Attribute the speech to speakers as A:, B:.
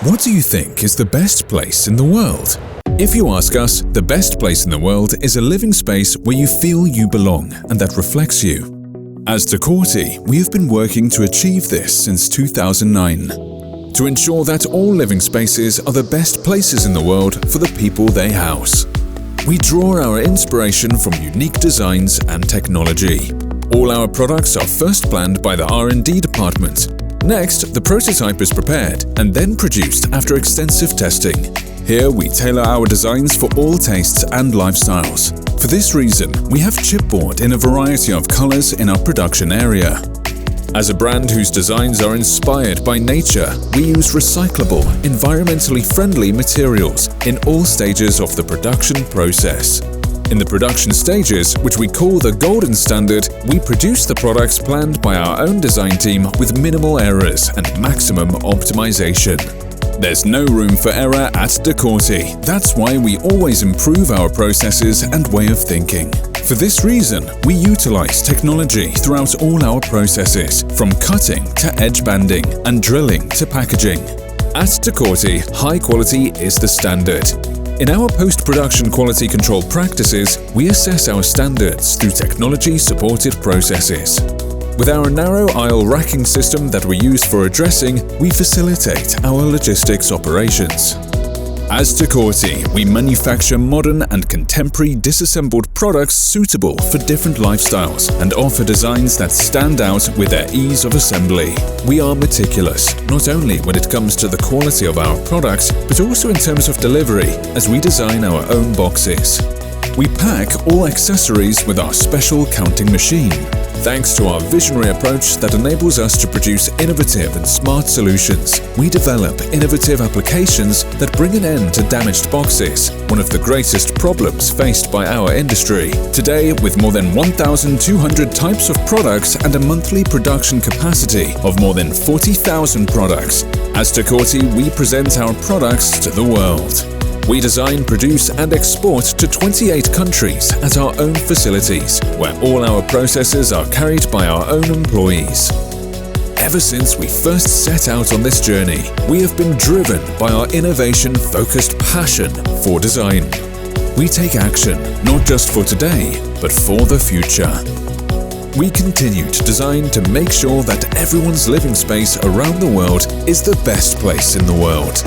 A: What do you think is the best place in the world? If you ask us, the best place in the world is a living space where you feel you belong and that reflects you. As Decortie, we have been working to achieve this since 2009, to ensure that all living spaces are the best places in the world for the people they house. We draw our inspiration from unique designs and technology. All our products are first planned by the R&D department. Next, the prototype is prepared and then produced after extensive testing. Here we tailor our designs for all tastes and lifestyles. For this reason, we have chipboard in a variety of colors in our production area. As a brand whose designs are inspired by nature, we use recyclable, environmentally friendly materials in all stages of the production process. In the production stages, which we call the golden standard, we produce the products planned by our own design team with minimal errors and maximum optimization. There's no room for error at Decortie. That's why we always improve our processes and way of thinking. For this reason, we utilize technology throughout all our processes, from cutting to edge banding and drilling to packaging. At Decortie, high quality is the standard. In our post-production quality control practices, we assess our standards through technology-supported processes. With our narrow aisle racking system that we use for addressing, we facilitate our logistics operations. As Decortie, we manufacture modern and contemporary disassembled products suitable for different lifestyles and offer designs that stand out with their ease of assembly. We are meticulous, not only when it comes to the quality of our products, but also in terms of delivery, as we design our own boxes. We pack all accessories with our special counting machine. Thanks to our visionary approach that enables us to produce innovative and smart solutions, we develop innovative applications that bring an end to damaged boxes, one of the greatest problems faced by our industry. Today, with more than 1,200 types of products and a monthly production capacity of more than 40,000 products, as Decortie, we present our products to the world. We design, produce and export to 28 countries at our own facilities, where all our processes are carried by our own employees. Ever since we first set out on this journey, we have been driven by our innovation-focused passion for design. We take action, not just for today, but for the future. We continue to design to make sure that everyone's living space around the world is the best place in the world.